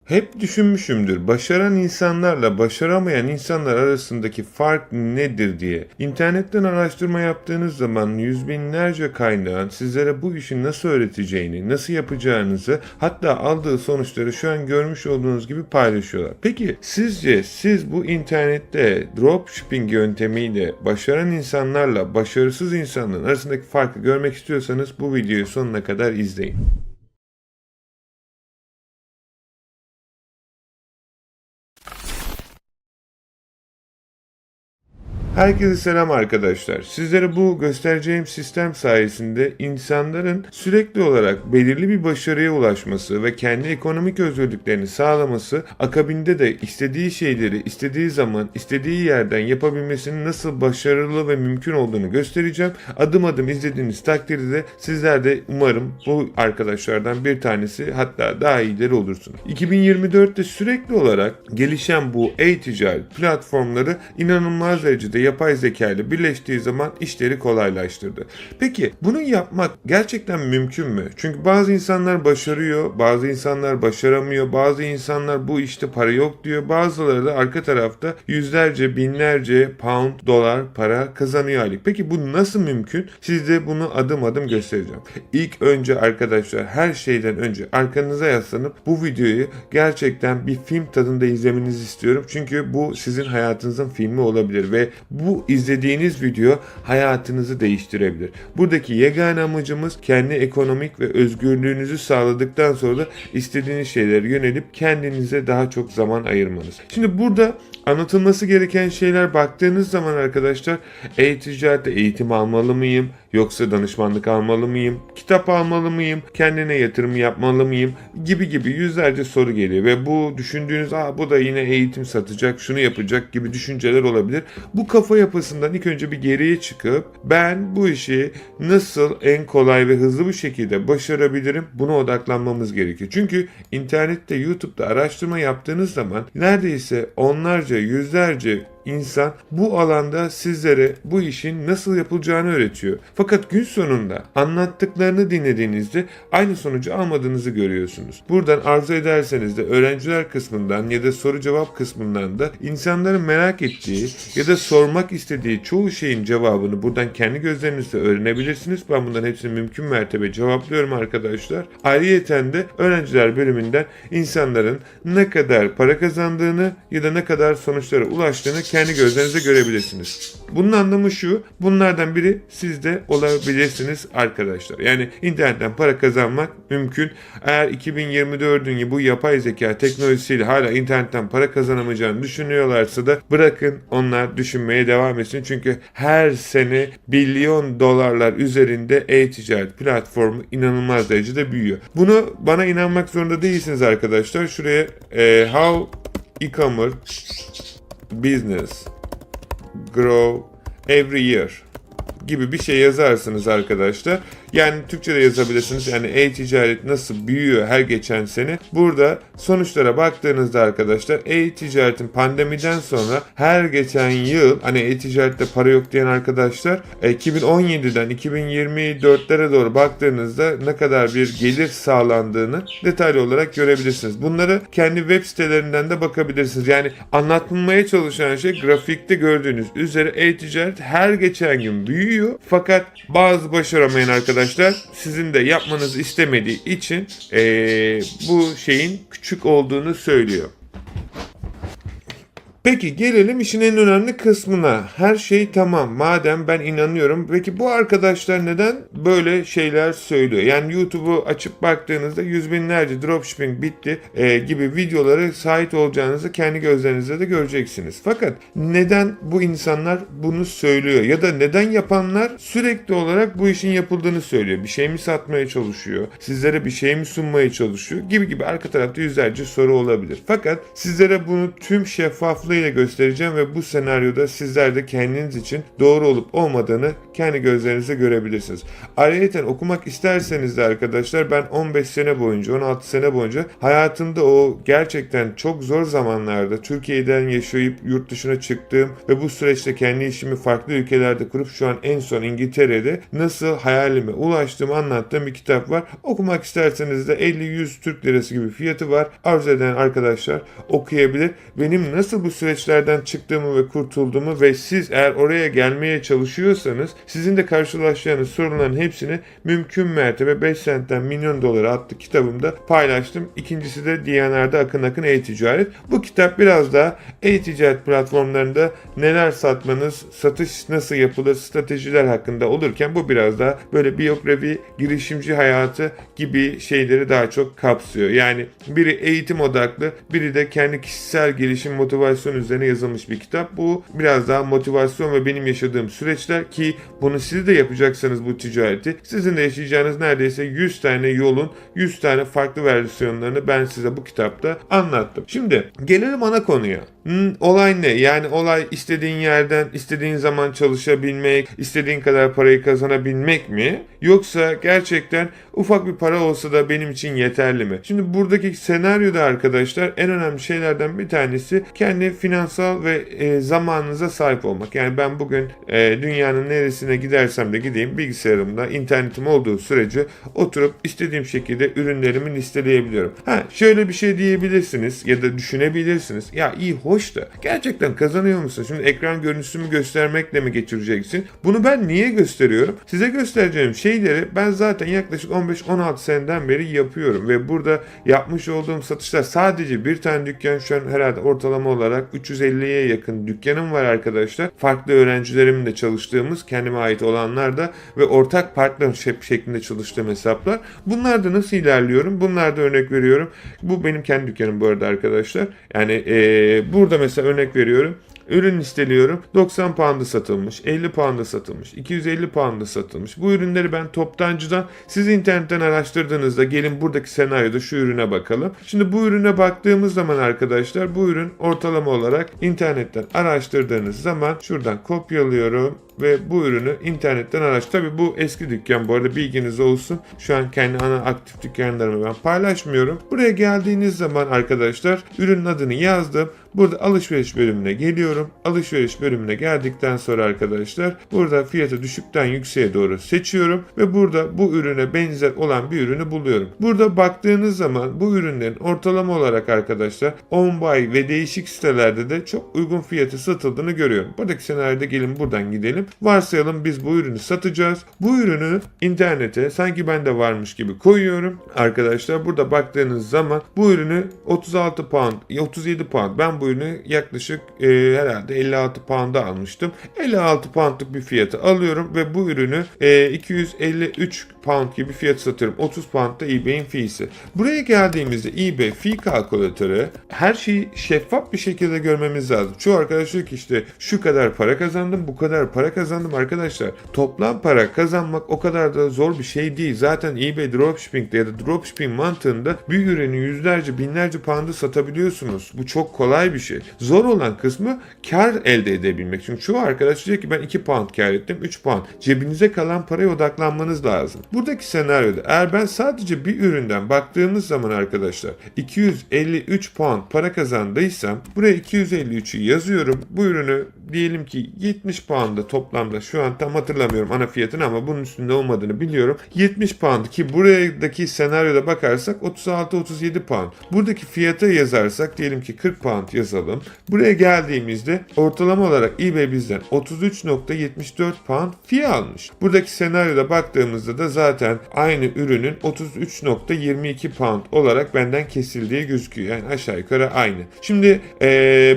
Hep düşünmüşümdür, başaran insanlarla başaramayan insanlar arasındaki fark nedir diye. İnternetten araştırma yaptığınız zaman yüz binlerce kaynağın sizlere bu işi nasıl öğreteceğini, nasıl yapacağınızı, hatta aldığı sonuçları şu an görmüş olduğunuz gibi paylaşıyorlar. Peki sizce siz bu internette dropshipping yöntemiyle başaran insanlarla başarısız insanların arasındaki farkı görmek istiyorsanız bu videoyu sonuna kadar izleyin. Herkese selam arkadaşlar. Sizlere bu göstereceğim sistem sayesinde insanların sürekli olarak belirli bir başarıya ulaşması ve kendi ekonomik özgürlüklerini sağlaması, akabinde de istediği şeyleri istediği zaman, istediği yerden yapabilmesinin nasıl başarılı ve mümkün olduğunu göstereceğim. Adım adım izlediğiniz takdirde sizler de umarım bu arkadaşlardan bir tanesi, hatta daha iyileri olursunuz. 2024'te sürekli olarak gelişen bu e-ticaret platformları inanılmaz derecede yapay zeka ile birleştiği zaman işleri kolaylaştırdı. Peki bunu yapmak gerçekten mümkün mü? Çünkü bazı insanlar başarıyor, bazı insanlar başaramıyor, bazı insanlar bu işte para yok diyor, bazıları da arka tarafta yüzlerce, binlerce pound, dolar para kazanıyor aylık. Peki bu nasıl mümkün? Size bunu adım adım göstereceğim. İlk önce arkadaşlar, her şeyden önce arkanıza yaslanıp bu videoyu gerçekten bir film tadında izlemenizi istiyorum. Çünkü bu sizin hayatınızın filmi olabilir ve bu izlediğiniz video hayatınızı değiştirebilir. Buradaki yegane amacımız kendi ekonomik ve özgürlüğünüzü sağladıktan sonra da istediğiniz şeylere yönelip kendinize daha çok zaman ayırmanız. Şimdi burada anlatılması gereken şeyler, baktığınız zaman arkadaşlar, e-ticarette eğitim almalı mıyım? Yoksa danışmanlık almalı mıyım? Kitap almalı mıyım? Kendine yatırım yapmalı mıyım? Gibi yüzlerce soru geliyor ve bu düşündüğünüz bu da yine eğitim satacak, şunu yapacak gibi düşünceler olabilir. Bu kafa yapısından ilk önce bir geriye çıkıp ben bu işi nasıl en kolay ve hızlı bir şekilde başarabilirim, buna odaklanmamız gerekiyor. Çünkü internette, YouTube'da araştırma yaptığınız zaman neredeyse onlarca, yüzlerce İnsan bu alanda sizlere bu işin nasıl yapılacağını öğretiyor. Fakat gün sonunda anlattıklarını dinlediğinizde aynı sonucu almadığınızı görüyorsunuz. Buradan arzu ederseniz de öğrenciler kısmından ya da soru cevap kısmından da insanların merak ettiği ya da sormak istediği çoğu şeyin cevabını buradan kendi gözlerinizle öğrenebilirsiniz. Ben bunların hepsini mümkün mertebe cevaplıyorum arkadaşlar. Ayrıyeten de öğrenciler bölümünden insanların ne kadar para kazandığını ya da ne kadar sonuçlara ulaştığını kendi gözlerinize görebilirsiniz. Bunun anlamı şu: bunlardan biri siz de olabilirsiniz arkadaşlar. Yani internetten para kazanmak mümkün. Eğer 2024'ün bu yapay zeka teknolojisiyle hala internetten para kazanamayacağını düşünüyorlarsa da bırakın onlar düşünmeye devam etsin. Çünkü her sene bilyon dolarlar üzerinde e-ticaret platformu inanılmaz derecede büyüyor. Bunu bana inanmak zorunda değilsiniz arkadaşlar. Şuraya how e-commerce business grow every year gibi bir şey yazarsınız arkadaşlar. Yani Türkçe'de yazabilirsiniz. Yani e-ticaret nasıl büyüyor her geçen sene. Burada sonuçlara baktığınızda arkadaşlar, e-ticaretin pandemiden sonra her geçen yıl, hani e-ticarette para yok diyen arkadaşlar, 2017'den 2024'lere doğru baktığınızda ne kadar bir gelir sağlandığını detaylı olarak görebilirsiniz. Bunları kendi web sitelerinden de bakabilirsiniz. Yani anlatılmaya çalışan şey, grafikte gördüğünüz üzere e-ticaret her geçen gün büyüyor. Fakat bazı başaramayan arkadaşlar sizin de yapmanızı istemediği için bu şeyin küçük olduğunu söylüyor. Peki gelelim işin en önemli kısmına. Her şey tamam. Madem ben inanıyorum. Peki bu arkadaşlar neden böyle şeyler söylüyor? Yani YouTube'u açıp baktığınızda yüz binlerce dropshipping bitti gibi videolara sahip olacağınızı kendi gözlerinizle de göreceksiniz. Fakat neden bu insanlar bunu söylüyor? Ya da neden yapanlar sürekli olarak bu işin yapıldığını söylüyor? Bir şey mi satmaya çalışıyor? Sizlere bir şey mi sunmaya çalışıyor? Gibi arka tarafta yüzlerce soru olabilir. Fakat sizlere bunu tüm şeffaflığı yoluyla göstereceğim ve bu senaryoda sizler de kendiniz için doğru olup olmadığını kendi gözlerinizle görebilirsiniz. Ayrıca okumak isterseniz de arkadaşlar ben 15 sene boyunca, 16 sene boyunca hayatımda o gerçekten çok zor zamanlarda Türkiye'den yaşayıp yurt dışına çıktığım ve bu süreçte kendi işimi farklı ülkelerde kurup şu an en son İngiltere'de nasıl hayalime ulaştığımı anlattığım bir kitap var. Okumak isterseniz de 50-100 Türk lirası gibi fiyatı var. Arzu eden arkadaşlar okuyabilir. Benim nasıl bu süreçlerden çıktığımı ve kurtulduğumu ve siz eğer oraya gelmeye çalışıyorsanız sizin de karşılaşacağınız sorunların hepsini mümkün mertebe 5 sentten milyon dolara adlı kitabımda paylaştım. İkincisi de Diyanar'da Akın Akın E-Ticaret. Bu kitap biraz daha e-ticaret platformlarında neler satmanız, satış nasıl yapılır, stratejiler hakkında olurken bu biraz daha böyle biyografi, girişimci hayatı gibi şeyleri daha çok kapsıyor. Yani biri eğitim odaklı, biri de kendi kişisel gelişim, motivasyon üzerine yazılmış bir kitap. Bu biraz daha motivasyon ve benim yaşadığım süreçler ki bunu siz de yapacaksanız bu ticareti, sizin de yaşayacağınız neredeyse 100 tane yolun 100 tane farklı versiyonlarını ben size bu kitapta anlattım. Şimdi gelelim ana konuya. Olay ne? Yani olay istediğin yerden, istediğin zaman çalışabilmek, istediğin kadar parayı kazanabilmek mi? Yoksa gerçekten ufak bir para olsa da benim için yeterli mi? Şimdi buradaki senaryoda arkadaşlar en önemli şeylerden bir tanesi kendi finansal ve zamanınıza sahip olmak. Yani ben bugün dünyanın neresine gidersem de gideyim bilgisayarımda, internetim olduğu sürece oturup istediğim şekilde ürünlerimi listeleyebiliyorum. Şöyle bir şey diyebilirsiniz ya da düşünebilirsiniz. Ya iyi hoş da gerçekten kazanıyor musun? Şimdi ekran görüntüsümü göstermekle mi geçireceksin? Bunu ben niye gösteriyorum? Size göstereceğim şeyleri ben zaten yaklaşık 15-16 seneden beri yapıyorum ve burada yapmış olduğum satışlar sadece bir tane dükkan şu an herhalde ortalama olarak 350'ye yakın dükkanım var arkadaşlar. Farklı öğrencilerimle çalıştığımız, kendime ait olanlar da ve ortak partnership şeklinde çalıştığım hesaplar. Bunlar da nasıl ilerliyorum? Bunlar da örnek veriyorum. Bu benim kendi dükkanım bu arada arkadaşlar. Yani burada mesela örnek veriyorum. Ürün listeliyorum. 90 pound'a satılmış, 50 pound'a satılmış, 250 pound'a satılmış. Bu ürünleri ben toptancıdan siz internetten araştırdığınızda gelin buradaki senaryoda şu ürüne bakalım. Şimdi bu ürüne baktığımız zaman arkadaşlar bu ürün ortalama olarak internetten araştırdığınız zaman şuradan kopyalıyorum ve bu ürünü internetten araş. Tabi bu eski dükkan bu arada bilginiz olsun. Şu an kendi ana aktif dükkanlarımı ben paylaşmıyorum. Buraya geldiğiniz zaman arkadaşlar ürünün adını yazdım. Burada alışveriş bölümüne geliyorum. Alışveriş bölümüne geldikten sonra arkadaşlar burada fiyatı düşükten yükseğe doğru seçiyorum ve burada bu ürüne benzer olan bir ürünü buluyorum. Burada baktığınız zaman bu ürünlerin ortalama olarak arkadaşlar OnBuy ve değişik sitelerde de çok uygun fiyatı satıldığını görüyorum. Buradaki senaryoda gelin buradan gidelim. Varsayalım biz bu ürünü satacağız. Bu ürünü internete sanki bende varmış gibi koyuyorum. Arkadaşlar burada baktığınız zaman bu ürünü 36 pound, 37 pound. Ben bu ürünü yaklaşık herhalde 56 pound'a almıştım. 56 poundluk bir fiyatı alıyorum ve bu ürünü 253 pound gibi fiyat satıyorum. 30 pound da eBay'in fee'si. Buraya geldiğimizde eBay fee kalkülatörü her şeyi şeffaf bir şekilde görmemiz lazım. Çoğu arkadaş diyor ki işte şu kadar para kazandım, bu kadar para kazandım arkadaşlar. Toplam para kazanmak o kadar da zor bir şey değil. Zaten eBay dropshipping'de ya da dropshipping mantığında bir ürünü yüzlerce, binlerce pound'a satabiliyorsunuz. Bu çok kolay bir şey. Zor olan kısmı kar elde edebilmek. Çünkü çoğu arkadaş diyor ki ben 2 pound kar ettim, 3 pound. Cebinize kalan paraya odaklanmanız lazım. Buradaki senaryoda eğer ben sadece bir üründen baktığımız zaman arkadaşlar 253 pound para kazandıysam buraya 253'ü yazıyorum. Bu ürünü diyelim ki 70 pound'da toplamda şu an tam hatırlamıyorum ana fiyatını ama bunun üstünde olmadığını biliyorum. 70 pound ki buradaki senaryoda bakarsak 36-37 pound. Buradaki fiyata yazarsak diyelim ki 40 pound yazalım. Buraya geldiğimizde ortalama olarak eBay bizden 33.74 pound fiyat almış. Buradaki senaryoda baktığımızda da zaten aynı ürünün 33.22 pound olarak benden kesildiği gözüküyor. Yani aşağı yukarı aynı. Şimdi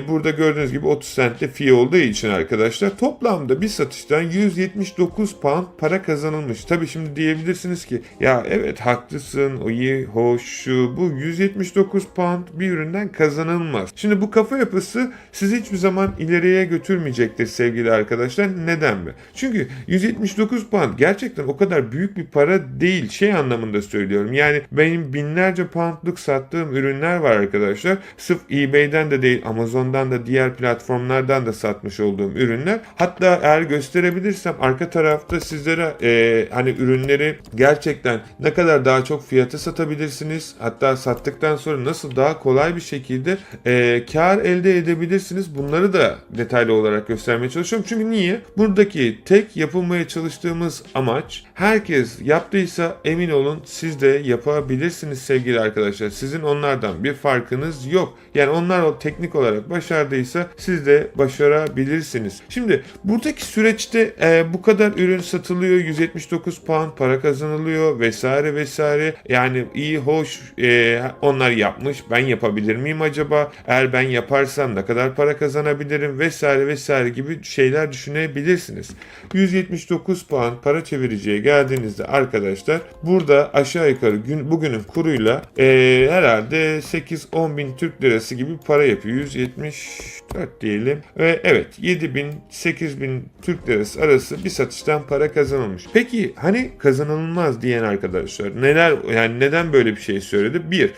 burada gördüğünüz gibi 30 cent'te fiyat olduğu için arkadaşlar toplamda bir satıştan 179 pound para kazanılmış. Tabii şimdi diyebilirsiniz ki ya evet haklısın o iyi hoş şu bu 179 pound bir üründen kazanılmaz. Şimdi bu kafa yapısı sizi hiçbir zaman ileriye götürmeyecektir sevgili arkadaşlar. Neden mi? Çünkü 179 pound gerçekten o kadar büyük bir para değil, şey anlamında söylüyorum. Yani benim binlerce poundluk sattığım ürünler var arkadaşlar. Sırf eBay'den de değil, Amazon'dan da, diğer platformlardan da satmış olduğum ürünler. Hatta eğer gösterebilirsem arka tarafta sizlere hani ürünleri gerçekten ne kadar daha çok fiyata satabilirsiniz. Hatta sattıktan sonra nasıl daha kolay bir şekilde kar elde edebilirsiniz. Bunları da detaylı olarak göstermeye çalışıyorum. Çünkü niye? Buradaki tek yapılmaya çalıştığımız amaç, herkes yaptıysa emin olun siz de yapabilirsiniz sevgili arkadaşlar. Sizin onlardan bir farkınız yok. Yani onlar o teknik olarak başardıysa siz de başarabilirsiniz. Şimdi buradaki süreçte bu kadar ürün satılıyor, 179 pound para kazanılıyor vesaire vesaire. Yani iyi hoş onlar yapmış, ben yapabilir miyim acaba? Eğer ben yaparsam ne kadar para kazanabilirim vesaire vesaire gibi şeyler düşünebilirsiniz. 179 pound para çeviriciye geldiğinizde arkadaşlar burada aşağı yukarı bugünün kuruyla herhalde 8-10 bin Türk lirası gibi para yapıyor. 174 diyelim. Evet, 7 bin 8 bin Türk lirası arası bir satıştan para kazanılmış. Peki hani kazanılmaz diyen arkadaşlar neler, yani neden böyle bir şey söyledi? Bir,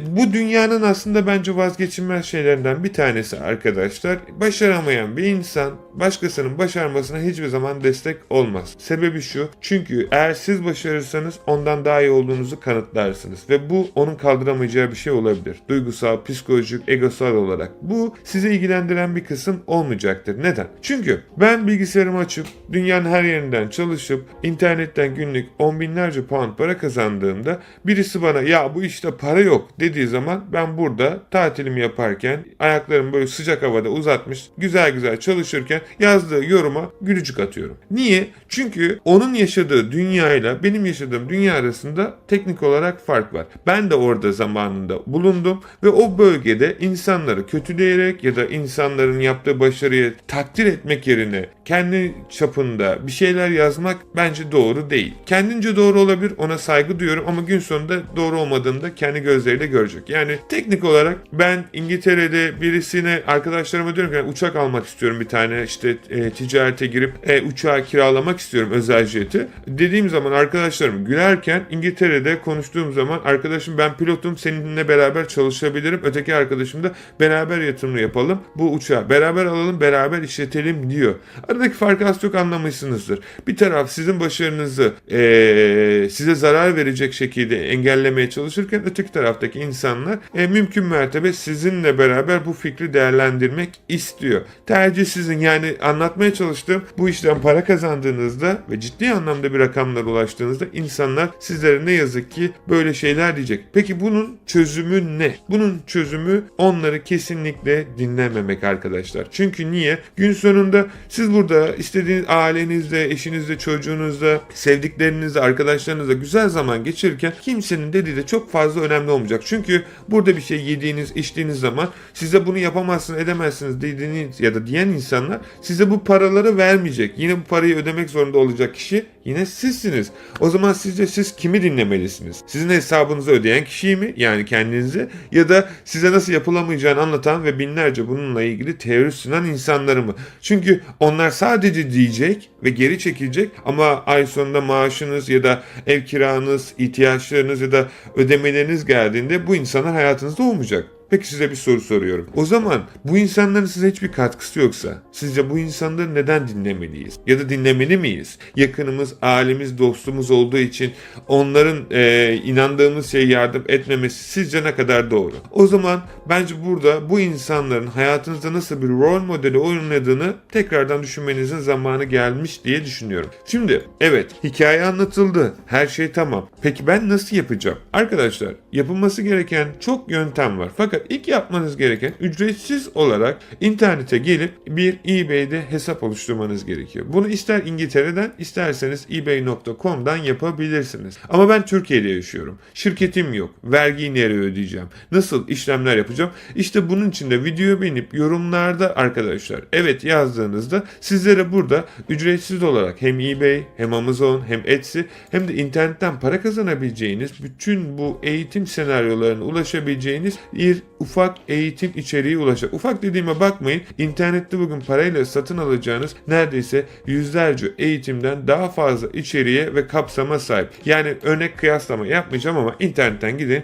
bu dünyanın aslında bence vazgeçilmez şeylerinden bir tanesi arkadaşlar. Başaramayan bir insan başkasının başarmasına hiçbir zaman destek olmaz. Sebebi şu, çünkü eğer siz başarırsanız ondan daha iyi olduğunuzu kanıtlarsınız ve bu onun kaldıramayacağı bir şey olabilir. Duygusal, psikolojik, egosal olarak. Bu sizi ilgilendiren bir kısım olmayacaktır. Neden? Çünkü ben bilgisayarımı açıp dünyanın her yerinden çalışıp internetten günlük on binlerce pound para kazandığımda birisi bana ya bu işte para yok dediği zaman ben burada tatilimi yaparken ayaklarımı böyle sıcak havada uzatmış güzel güzel çalışırken yazdığı yoruma gülücük atıyorum. Niye? Çünkü onun yaşadığı dünyayla benim yaşadığım dünya arasında teknik olarak fark var. Ben de orada zamanında bulundum ve o bölgede insanları kötüleyerek ya da insanların yaptığı başarıyı takdir etmek yerine kendi çapında bir şeyler yazmak bence doğru değil. Kendince doğru olabilir, ona saygı duyuyorum ama gün sonunda doğru olmadığını da kendi gözleriyle görecek. Yani teknik olarak ben İngiltere'de birisine, arkadaşlarıma diyorum ki yani uçak almak istiyorum bir tane, işte ticarete girip uçağı kiralamak istiyorum, özel jeti. Dediğim zaman arkadaşlarım gülerken İngiltere'de konuştuğum zaman arkadaşım ben pilotum, seninle beraber çalışabilirim. Öteki arkadaşım da beraber yatırım yapalım, bu uçağı beraber alalım, beraber işletelim diyor. Aradaki farkı az çok anlamışsınızdır. Bir taraf sizin başarınızı size zarar verecek şekilde engellemeye çalışırken öteki taraftaki insanlar mümkün mertebe sizinle beraber bu fikri değerlendirmek istiyor. Tercih sizin. Yani anlatmaya çalıştığım, bu işten para kazandığınızda ve ciddi anlamda bir rakamlara ulaştığınızda insanlar sizlere ne yazık ki böyle şeyler diyecek. Peki bunun çözümü ne? Bunun çözümü onları kesinlikle dinlememek arkadaşlar. Çünkü niye? Gün sonunda siz burada istediğiniz ailenizle, eşinizle, çocuğunuzla, sevdiklerinizle, arkadaşlarınızla güzel zaman geçirirken kimsenin dediği de çok fazla önemli olmayacak. Çünkü burada bir şey yediğiniz, içtiğiniz zaman size bunu yapamazsınız, edemezsiniz dediğiniz ya da diyen insanlar size bu paraları vermeyecek. Yine bu parayı ödemek zorunda olacak kişi yine sizsiniz. O zaman sizce siz kimi dinlemelisiniz? Sizin hesabınızı ödeyen kişiyi mi? Yani kendinizi, ya da size nasıl yapılamayacağını anlatan ve binlerce bununla ilgili teori sunan insanları mı? Çünkü onlar sadece diyecek ve geri çekilecek ama ay sonunda maaşınız ya da ev kiranız, ihtiyaçlarınız ya da ödemeleriniz geldiğinde bu insanlar hayatınızda olmayacak. Peki size bir soru soruyorum. O zaman bu insanların size hiçbir katkısı yoksa sizce bu insanları neden dinlemeliyiz? Ya da dinlemeli miyiz? Yakınımız, ailemiz, dostumuz olduğu için onların inandığımız şeye yardım etmemesi sizce ne kadar doğru? O zaman bence burada bu insanların hayatınızda nasıl bir rol modeli oynadığını tekrardan düşünmenizin zamanı gelmiş diye düşünüyorum. Şimdi evet, hikaye anlatıldı. Her şey tamam. Peki ben nasıl yapacağım? Arkadaşlar, yapılması gereken çok yöntem var. Fakat ilk yapmanız gereken ücretsiz olarak internete gelip bir eBay'de hesap oluşturmanız gerekiyor. Bunu ister İngiltere'den isterseniz ebay.com'dan yapabilirsiniz. Ama ben Türkiye'de yaşıyorum. Şirketim yok. Vergiyi nereye ödeyeceğim? Nasıl işlemler yapacağım? İşte bunun için de videoyu beğenip yorumlarda arkadaşlar evet yazdığınızda sizlere burada ücretsiz olarak hem eBay hem Amazon hem Etsy hem de internetten para kazanabileceğiniz bütün bu eğitim senaryolarına ulaşabileceğiniz bir ufak eğitim içeriği ulaşacak. Ufak dediğime bakmayın. İnternette bugün parayla satın alacağınız neredeyse yüzlerce eğitimden daha fazla içeriğe ve kapsama sahip. Yani örnek kıyaslama yapmayacağım ama internetten gidin,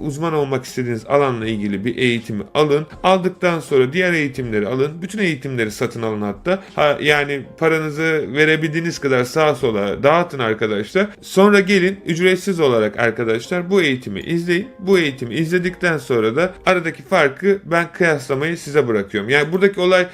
uzman olmak istediğiniz alanla ilgili bir eğitimi alın. Aldıktan sonra diğer eğitimleri alın. Bütün eğitimleri satın alın hatta. Yani paranızı verebildiğiniz kadar sağa sola dağıtın arkadaşlar. Sonra gelin ücretsiz olarak arkadaşlar bu eğitimi izleyin. Bu eğitimi izledikten sonra da aradaki farkı ben kıyaslamayı size bırakıyorum. Yani buradaki olay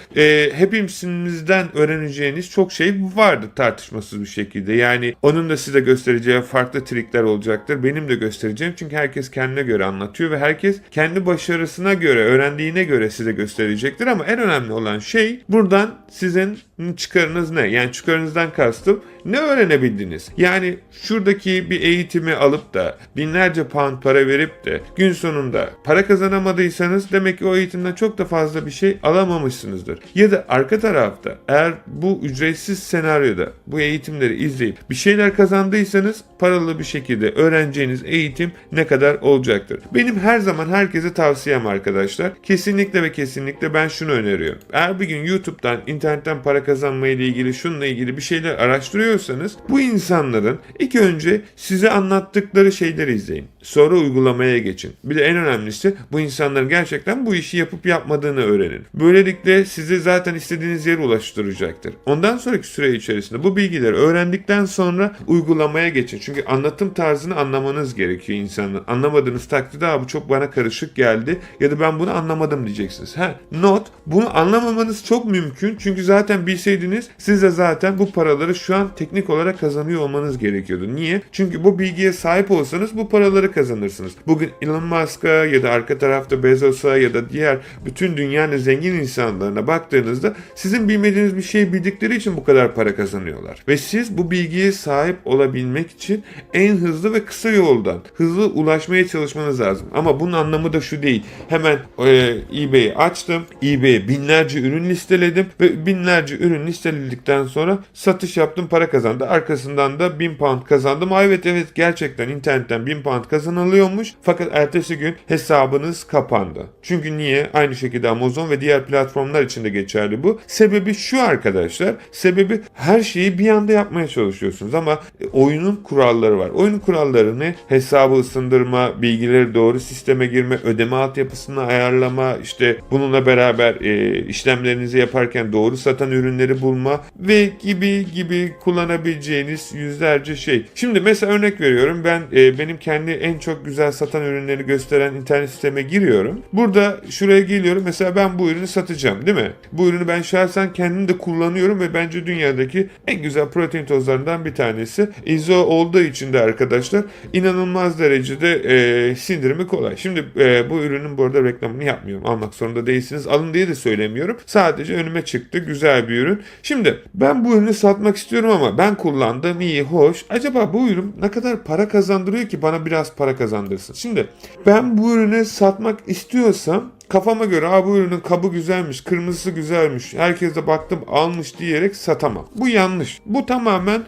hepimizden öğreneceğiniz çok şey vardır tartışmasız bir şekilde. Yani onun da size göstereceği farklı trikler olacaktır. Benim de göstereceğim. Çünkü herkes kendine göre anlatıyor ve herkes kendi başarısına göre, öğrendiğine göre size gösterecektir. Ama en önemli olan şey buradan sizin çıkarınız ne? Yani çıkarınızdan kastım ne öğrenebildiniz? Yani şuradaki bir eğitimi alıp da binlerce pound para verip de gün sonunda para kazanamadıysanız demek ki o eğitimden çok da fazla bir şey alamamışsınızdır. Ya da arka tarafta eğer bu ücretsiz senaryoda bu eğitimleri izleyip bir şeyler kazandıysanız paralı bir şekilde öğreneceğiniz eğitim ne kadar olacaktır? Benim her zaman herkese tavsiyem arkadaşlar. Kesinlikle ve kesinlikle ben şunu öneriyorum. Eğer bir gün YouTube'dan, internetten para kazanmayla ilgili, şununla ilgili bir şeyler araştırıyorsanız bu insanların ilk önce size anlattıkları şeyleri izleyin. Sonra uygulamaya geçin. Bir de en önemlisi bu insanların gerçekten bu işi yapıp yapmadığını öğrenin. Böylelikle sizi zaten istediğiniz yere ulaştıracaktır. Ondan sonraki süre içerisinde bu bilgileri öğrendikten sonra uygulamaya geçin. Çünkü anlatım tarzını anlamanız gerekiyor insanların. Anlamadığınız takdirde bu çok bana karışık geldi ya da ben bunu anlamadım diyeceksiniz. Not, bunu anlamamanız çok mümkün. Çünkü zaten bilseydiniz siz de zaten bu paraları şu an teknik olarak kazanıyor olmanız gerekiyordu. Niye? Çünkü bu bilgiye sahip olsanız bu paraları kazanırsınız. Bugün Elon Musk'a ya da arka tarafta Bezos'a ya da diğer bütün dünyanın zengin insanlarına baktığınızda sizin bilmediğiniz bir şey bildikleri için bu kadar para kazanıyorlar. Ve siz bu bilgiye sahip olabilmek için en hızlı ve kısa yoldan hızlı ulaşmaya çalışmanız lazım. Ama bunun anlamı da şu değil. Hemen eBay'i açtım. eBay'e binlerce ürün listeledim ve binlerce ürün listeledikten sonra satış yaptım, para kazandı. Arkasından da 1000 pound kazandım. Evet gerçekten internetten 1000 pound kazanılıyormuş. Fakat ertesi gün hesabınız kapandı. Çünkü niye? Aynı şekilde Amazon ve diğer platformlar için de geçerli bu. Sebebi şu arkadaşlar. Sebebi her şeyi bir anda yapmaya çalışıyorsunuz ama oyunun kuralları var. Oyunun kuralları ne? Hesabı ısındırma, bilgileri doğru sisteme girme, ödeme altyapısını ayarlama, işte bununla beraber işlemlerinizi yaparken doğru satan ürünleri bulma ve gibi kullanabileceğiniz yüzlerce şey. Şimdi mesela örnek veriyorum. Ben benim kendi en çok güzel satan ürünleri gösteren internet siteme giriyorum. Burada şuraya geliyorum. Mesela ben bu ürünü satacağım, değil mi? Bu ürünü ben şahsen kendim de kullanıyorum ve bence dünyadaki en güzel protein tozlarından bir tanesi. İzo olduğu için de arkadaşlar inanılmaz derecede sindirimi kolay. Şimdi bu ürünün bu arada reklamını yapmıyorum. Almak zorunda değilsiniz. Alın diye de söylemiyorum. Sadece önüme çıktı. Güzel bir ürün. Şimdi ben bu ürünü satmak istiyorum ama ben kullandım, iyi, hoş. Acaba bu ürün ne kadar para kazandırıyor ki bana biraz para kazandırsın? Şimdi ben bu ürünü satmak istiyorsam kafama göre bu ürünün kabı güzelmiş, kırmızısı güzelmiş, herkes de baktım almış diyerek satamam. Bu yanlış. Bu tamamen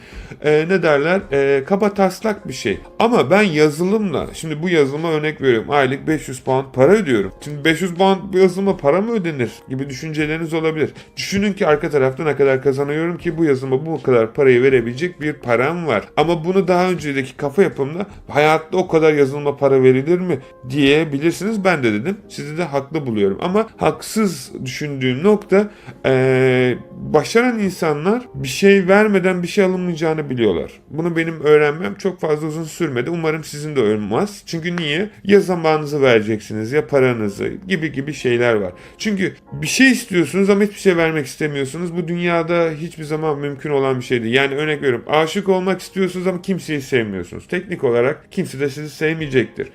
kaba taslak bir şey. Ama ben yazılımla, şimdi bu yazılıma örnek veriyorum. Aylık 500 pound para ödüyorum. Şimdi 500 pound bu yazılıma para mı ödenir gibi düşünceleriniz olabilir. Düşünün ki arka tarafta ne kadar kazanıyorum ki bu yazılıma bu kadar parayı verebilecek bir param var. Ama bunu daha önceki kafa yapımda hayatta o kadar yazılıma para verilir mi diyebilirsiniz. Ben de dedim. Sizi de haklı buluyorum. Ama haksız düşündüğüm nokta başaran insanlar bir şey vermeden bir şey alınmayacağını biliyorlar. Bunu benim öğrenmem çok fazla uzun sürmedi. Umarım sizin de olmaz. Çünkü niye? Ya zamanınızı vereceksiniz ya paranızı gibi şeyler var. Çünkü bir şey istiyorsunuz ama hiçbir şey vermek istemiyorsunuz. Bu dünyada hiçbir zaman mümkün olan bir şey değil. Yani örnek veriyorum. Aşık olmak istiyorsunuz ama kimseyi sevmiyorsunuz. Teknik olarak kimse de sizi sevmeyecektir.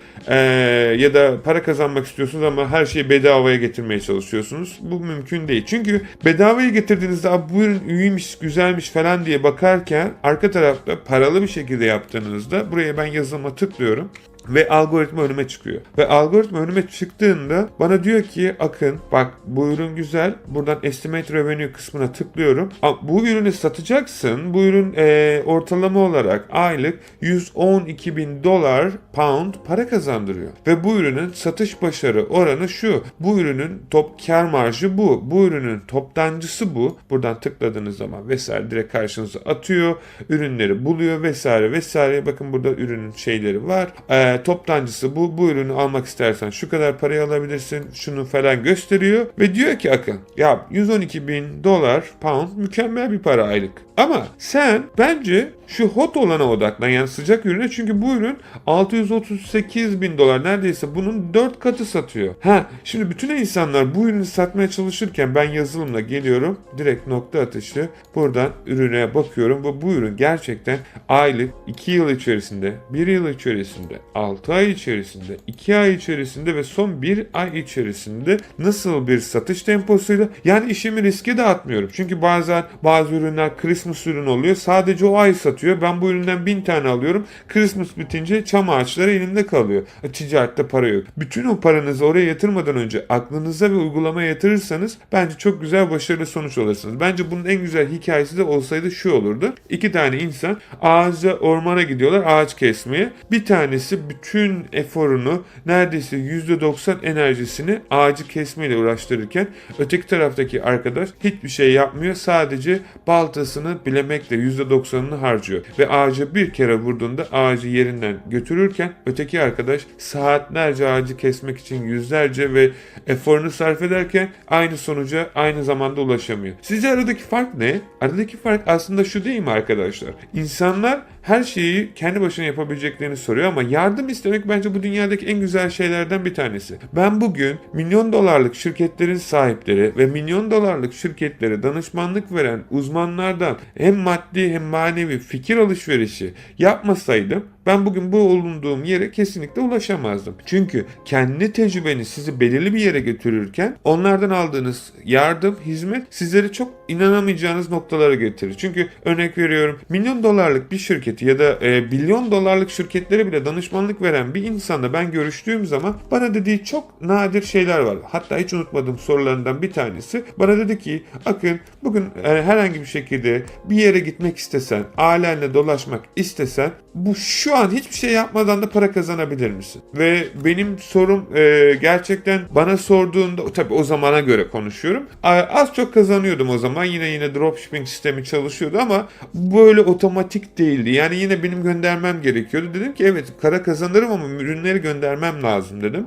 Ya da para kazanmak istiyorsunuz ama her şeyi bedavaya getirmeye çalışıyorsunuz. Bu mümkün değil. Çünkü bedavaya getirdiğinizde bu ürün iyiymiş, güzelmiş falan diye bakarken arka tarafta paralı bir şekilde yaptığınızda buraya ben yazılıma tıklıyorum. Ve algoritma önüme çıkıyor. Ve algoritma önüme çıktığında bana diyor ki Akın bak bu ürün güzel. Buradan estimate revenue kısmına tıklıyorum. Bu ürünü satacaksın. Bu ürün ortalama olarak aylık $112.000 pound para kazandırıyor. Ve bu ürünün satış başarı oranı şu. Bu ürünün top kar marjı bu. Bu ürünün toptancısı bu. Buradan tıkladığınız zaman vesaire direkt karşınıza atıyor. Ürünleri buluyor vesaire vesaire. Bakın burada ürünün şeyleri var. Toptancısı bu. Bu ürünü almak istersen şu kadar parayı alabilirsin. Şunu falan gösteriyor. Ve diyor ki Akın ya $112.000 pound mükemmel bir para aylık. Ama sen bence şu hot olana odaklan yani sıcak ürüne çünkü bu ürün $638.000 neredeyse bunun 4 katı satıyor. Şimdi bütün insanlar bu ürünü satmaya çalışırken ben yazılımla geliyorum direkt nokta atışı buradan ürüne bakıyorum ve bu ürün gerçekten aylık 2 yıl içerisinde 1 yıl içerisinde 6 ay içerisinde 2 ay içerisinde ve son 1 ay içerisinde nasıl bir satış temposuyla yani işimi riske de atmıyorum. Çünkü bazen bazı ürünler Christmas ürün oluyor sadece o ay satıyor. Ben bu üründen 1000 tane alıyorum. Christmas bitince çam ağaçları elimde kalıyor. Ticarette para yok. Bütün o paranızı oraya yatırmadan önce aklınıza ve uygulamaya yatırırsanız bence çok güzel başarılı sonuç alırsınız. Bence bunun en güzel hikayesi de olsaydı şu olurdu. 2 tane insan ağaca ormana gidiyorlar ağaç kesmeye. Bir tanesi bütün eforunu neredeyse %90 enerjisini ağacı kesmeyle uğraştırırken öteki taraftaki arkadaş hiçbir şey yapmıyor. Sadece baltasını bilemekle %90'ını harcıyor. Ve ağaca bir kere vurduğunda ağacı yerinden götürürken öteki arkadaş saatlerce ağacı kesmek için yüzlerce ve eforunu sarf ederken aynı sonuca aynı zamanda ulaşamıyor. Sizce aradaki fark ne? Aradaki fark aslında şu değil mi arkadaşlar? İnsanlar her şeyi kendi başına yapabileceklerini soruyor ama yardım istemek bence bu dünyadaki en güzel şeylerden bir tanesi. Ben bugün milyon dolarlık şirketlerin sahipleri ve milyon dolarlık şirketlere danışmanlık veren uzmanlardan hem maddi hem manevi fikir alışverişi yapmasaydım ben bugün bu bulunduğum yere kesinlikle ulaşamazdım. Çünkü kendi tecrübeniz sizi belirli bir yere götürürken onlardan aldığınız yardım, hizmet sizleri çok inanamayacağınız noktalara getirir. Çünkü örnek veriyorum milyon dolarlık bir şirketi ya da milyon dolarlık şirketlere bile danışmanlık veren bir insanla ben görüştüğüm zaman bana dediği çok nadir şeyler var. Hatta hiç unutmadığım sorularından bir tanesi bana dedi ki Akın bugün herhangi bir şekilde bir yere gitmek istesen, ailenle dolaşmak istesen bu şu an hiçbir şey yapmadan da para kazanabilir misin? Ve benim sorum gerçekten bana sorduğunda tabii o zamana göre konuşuyorum. Az çok kazanıyordum o zaman. Yine dropshipping sistemi çalışıyordu ama böyle otomatik değildi. Yani yine benim göndermem gerekiyordu. Dedim ki evet para kazanırım ama ürünleri göndermem lazım dedim.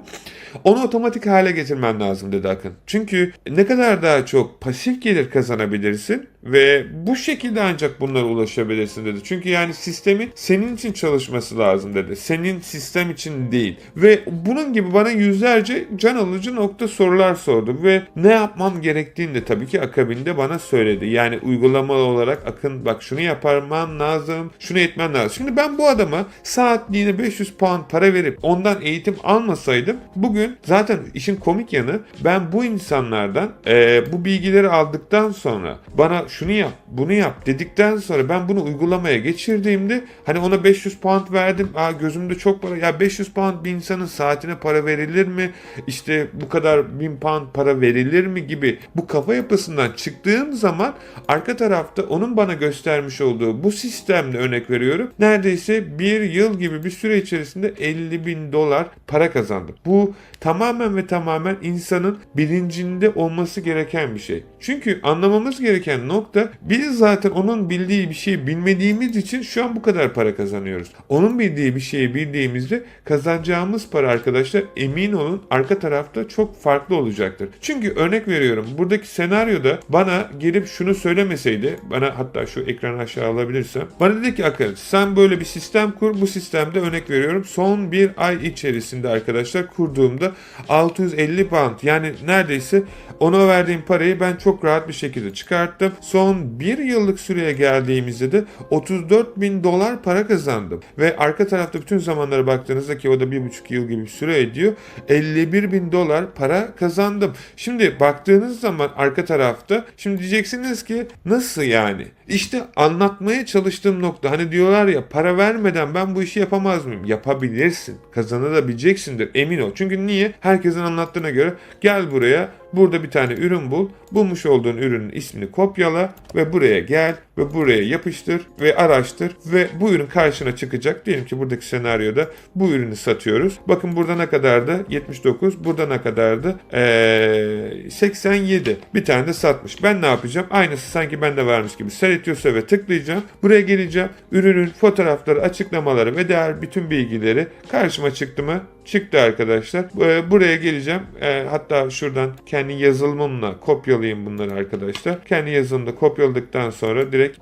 Onu otomatik hale getirmen lazım dedi Akın. Çünkü ne kadar daha çok pasif gelir kazanabilirsin ve bu şekilde ancak bunlara ulaşabilirsin dedi. Çünkü yani sistemin senin için çalışması lazım dedi. Senin sistem için değil. Ve bunun gibi bana yüzlerce can alıcı nokta sorular sordu ve ne yapmam gerektiğini de tabii ki akabinde bana söyledi. Yani uygulamalı olarak Akın bak şunu yapmam lazım, şunu etmem lazım. Şimdi ben bu adama saatliğine 500 pound para verip ondan eğitim almasaydım bugün zaten işin komik yanı ben bu insanlardan bu bilgileri aldıktan sonra bana şunu yap, bunu yap dedikten sonra ben bunu uygulamaya geçirdiğimde hani ona 500 pound verdim. Gözümde çok para. Ya 500 pound bir insanın saatine para verilir mi? İşte bu kadar 1000 pound para verilir mi gibi bu kafa yapısından çıktığım zaman arka tarafta onun bana göstermiş olduğu bu sistemle örnek veriyorum. Neredeyse bir yıl gibi bir süre içerisinde $50.000 para kazandım. Bu tamamen ve tamamen insanın bilincinde olması gereken bir şey. Çünkü anlamamız gereken nokta biz zaten onun bildiği bir şeyi bilmediğimiz için şu an bu kadar para kazanıyoruz. Onun bildiği bir şeyi bildiğimizde kazanacağımız para arkadaşlar emin olun arka tarafta çok farklı olacaktır. Çünkü örnek veriyorum buradaki senaryoda bana gelip şunu söylemeseydi bana hatta şu ekranı aşağı alabilirsem bana dedi ki Akın sen böyle bir sistem kur bu sistemde örnek veriyorum son bir ay içerisinde arkadaşlar kurduğumda 650 pound yani neredeyse ona verdiğim parayı ben çok rahat bir şekilde çıkarttım. Son bir yıllık süreye geldiğimizde de $34.000 para kazandım. Ve arka tarafta bütün zamanlara baktığınızda ki o da 1,5 yıl gibi bir süre ediyor. $51.000 para kazandım. Şimdi baktığınız zaman arka tarafta şimdi diyeceksiniz ki nasıl yani? İşte anlatmaya çalıştığım nokta, hani diyorlar ya, para vermeden ben bu işi yapamaz mıyım? Yapabilirsin. Kazanabileceksindir, emin ol. Çünkü niye? Herkesin anlattığına göre gel buraya, burada bir tane ürün bul. Bulmuş olduğun ürünün ismini kopyala ve buraya gel ve buraya yapıştır ve araştır ve bu ürün karşına çıkacak. Diyelim ki buradaki senaryoda bu ürünü satıyoruz. Bakın burada ne kadardı? 79. Burada ne kadardı? 87. Bir tane de satmış. Ben ne yapacağım? Aynısı sanki bende varmış gibi. Select Yourself'e tıklayacağım. Buraya geleceğim. Ürünün fotoğrafları, açıklamaları ve diğer bütün bilgileri karşıma çıktı mı? Çıktı arkadaşlar. Buraya geleceğim. Hatta şuradan kendi yazılımımla kopyalayayım bunları arkadaşlar. Kendi yazılımda kopyaladıktan sonra direkt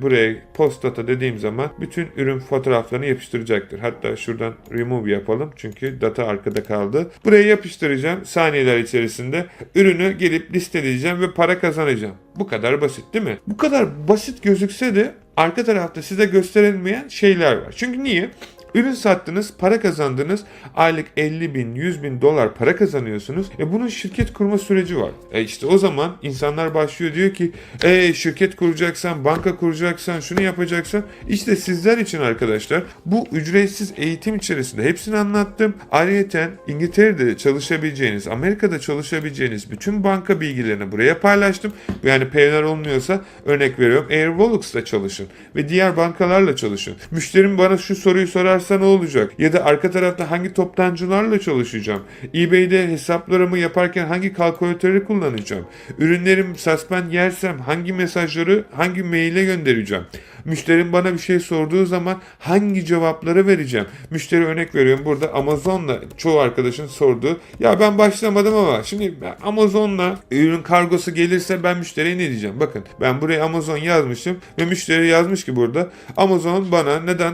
buraya post data dediğim zaman bütün ürün fotoğraflarını yapıştıracaktır. Hatta şuradan remove yapalım. Çünkü data arkada kaldı. Buraya yapıştıracağım. Saniyeler içerisinde ürünü gelip listeleyeceğim ve para kazanacağım. Bu kadar basit değil mi? Bu kadar basit gözükse de arka tarafta size gösterilmeyen şeyler var. Çünkü niye? Ürün sattınız, para kazandınız, aylık 50 bin, 100 bin dolar para kazanıyorsunuz. Bunun şirket kurma süreci var. İşte o zaman insanlar başlıyor, diyor ki şirket kuracaksan, banka kuracaksan, şunu yapacaksan. İşte sizler için arkadaşlar bu ücretsiz eğitim içerisinde hepsini anlattım. Ayrıca İngiltere'de çalışabileceğiniz, Amerika'da çalışabileceğiniz bütün banka bilgilerini buraya paylaştım. Yani Payoneer olmuyorsa örnek veriyorum, Airwallux'ta çalışın ve diğer bankalarla çalışın. Müşterim bana şu soruyu sorarsa ne olacak? Ya da arka tarafta hangi toptancılarla çalışacağım? eBay'de hesaplarımı yaparken hangi kalkülatörü kullanacağım? Ürünlerim suspend yersem hangi mesajları hangi maile göndereceğim? Müşterim bana bir şey sorduğu zaman hangi cevapları vereceğim? Müşteri örnek veriyorum, burada Amazon'la çoğu arkadaşın sorduğu, ya ben başlamadım ama şimdi Amazon'la ürün kargosu gelirse ben müşteriye ne diyeceğim? Bakın ben buraya Amazon yazmışım ve müşteri yazmış ki burada Amazon bana neden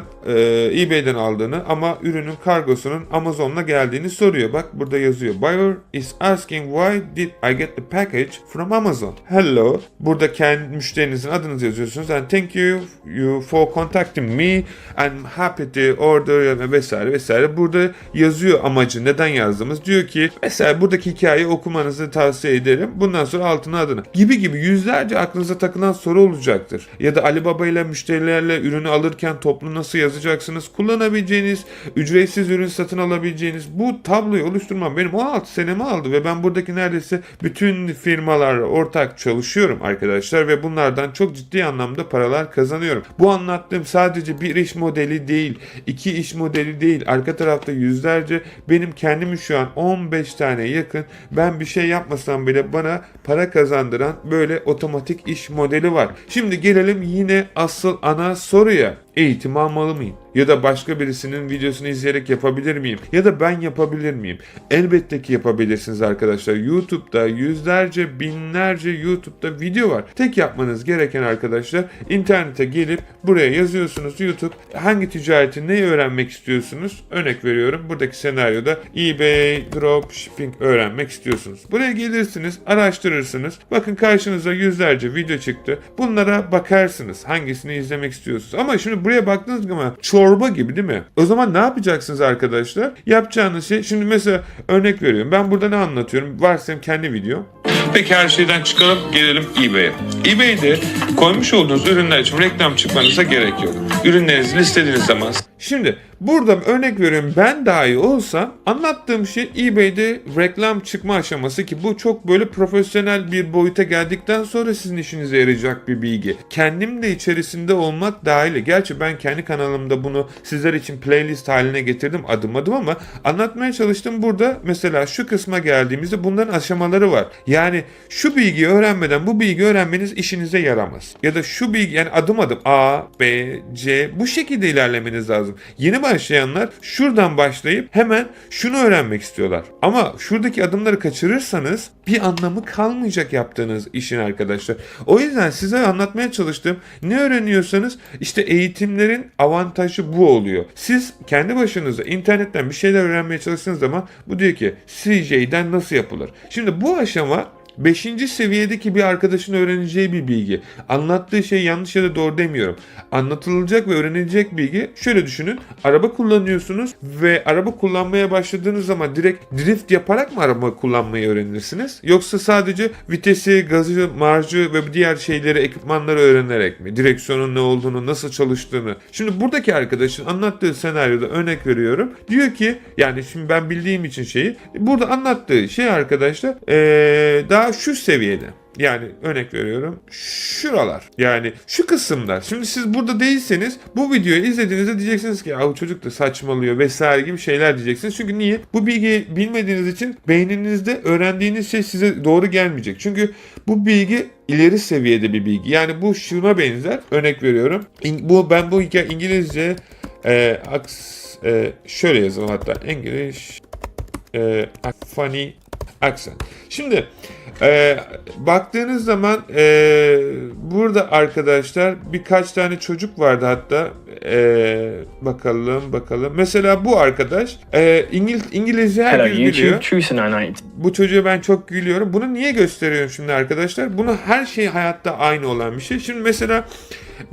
eBay'den aldığını ama ürünün kargosunun Amazon'la geldiğini soruyor. Bak burada yazıyor. Buyer is asking why did I get the package from Amazon? Hello. Burada kendi müşterinizin adınızı yazıyorsunuz. And thank you for contacting me. I'm happy to order vesaire vesaire. Burada yazıyor amacı, neden yazdığımız. Diyor ki mesela buradaki hikayeyi okumanızı tavsiye ederim. Bundan sonra altına adını gibi yüzlerce aklınıza takılan soru olacaktır. Ya da Alibaba ile müşterilerle ürünü alırken toplu nasıl yazacaksınız? Kullanabileceğiniz, ücretsiz ürün satın alabileceğiniz bu tabloyu oluşturmam benim 16 senemi aldı ve ben buradaki neredeyse bütün firmalarla ortak çalışıyorum arkadaşlar ve bunlardan çok ciddi anlamda paralar kazanıyorum. Bu anlattığım sadece bir iş modeli değil, iki iş modeli değil. Arka tarafta yüzlerce, benim kendimi şu an 15 tane yakın, ben bir şey yapmasam bile bana para kazandıran böyle otomatik iş modeli var. Şimdi gelelim yine asıl ana soruya. Eğitim almalı mıyım? Ya da başka birisinin videosunu izleyerek yapabilir miyim? Ya da ben yapabilir miyim? Elbette ki yapabilirsiniz arkadaşlar. YouTube'da yüzlerce, binlerce YouTube'da video var. Tek yapmanız gereken arkadaşlar, internete gelip buraya yazıyorsunuz YouTube. Hangi ticareti, neyi öğrenmek istiyorsunuz? Örnek veriyorum, buradaki senaryoda eBay, dropshipping öğrenmek istiyorsunuz. Buraya gelirsiniz, araştırırsınız. Bakın karşınıza yüzlerce video çıktı. Bunlara bakarsınız. Hangisini izlemek istiyorsunuz? Ama şimdi buraya baktığınız zaman çorba gibi değil mi? O zaman ne yapacaksınız arkadaşlar? Yapacağınız şey, şimdi mesela örnek veriyorum. Ben burada ne anlatıyorum? Varsayalım kendi videom. Peki her şeyden çıkalım, gelelim eBay'e. eBay'de koymuş olduğunuz ürünler için reklam çıkmanıza gerek yok. Ürünlerinizi listelediğiniz zaman. Şimdi burada örnek veriyorum, ben dahi olsam anlattığım şey eBay'de reklam çıkma aşaması ki bu çok böyle profesyonel bir boyuta geldikten sonra sizin işinize yarayacak bir bilgi. Kendim de içerisinde olmak dahil. Gerçi ben kendi kanalımda bunu sizler için playlist haline getirdim adım adım ama anlatmaya çalıştım burada. Mesela şu kısma geldiğimizde bunların aşamaları var. Yani şu bilgiyi öğrenmeden bu bilgiyi öğrenmeniz işinize yaramaz. Ya da şu bilgi, yani adım adım A, B, C bu şekilde ilerlemeniz lazım. Yeni başlayanlar şuradan başlayıp hemen şunu öğrenmek istiyorlar. Ama şuradaki adımları kaçırırsanız bir anlamı kalmayacak yaptığınız işin arkadaşlar. O yüzden size anlatmaya çalıştığım, ne öğreniyorsanız işte eğitimlerin avantajı bu oluyor. Siz kendi başınıza internetten bir şeyler öğrenmeye çalıştığınız zaman bu diyor ki CJ'den nasıl yapılır? Şimdi bu aşama Beşinci seviyedeki bir arkadaşın öğreneceği bir bilgi. Anlattığı şey yanlış ya da doğru demiyorum. Anlatılacak ve öğrenilecek bilgi, şöyle düşünün. Araba kullanıyorsunuz ve araba kullanmaya başladığınız zaman direkt drift yaparak mı araba kullanmayı öğrenirsiniz? Yoksa sadece vitesi, gazı, marjı ve diğer şeyleri, ekipmanları öğrenerek mi? Direksiyonun ne olduğunu, nasıl çalıştığını. Şimdi buradaki arkadaşın anlattığı senaryoda örnek veriyorum. Diyor ki, yani şimdi ben bildiğim için şeyi, burada anlattığı şey arkadaşlar daha şu seviyede. Yani örnek veriyorum, şuralar, yani şu kısımlar. Şimdi siz burada değilseniz bu videoyu izlediğinizde diyeceksiniz ki ya bu çocuk da saçmalıyor vesaire gibi şeyler diyeceksiniz. Çünkü niye? Bu bilgiyi bilmediğiniz için beyninizde öğrendiğiniz şey size doğru gelmeyecek. Çünkü bu bilgi ileri seviyede bir bilgi. Yani bu şuna benzer. Örnek veriyorum. Ben bu hikaye İngilizce şöyle yazalım hatta. English funny accent. Şimdi baktığınız zaman burada arkadaşlar birkaç tane çocuk vardı hatta. Bakalım. Mesela bu arkadaş İngilizce her gün biliyor. Bu çocuğa ben çok gülüyorum. Bunu niye gösteriyorum şimdi arkadaşlar? Bunu her şey hayatta aynı olan bir şey. Şimdi mesela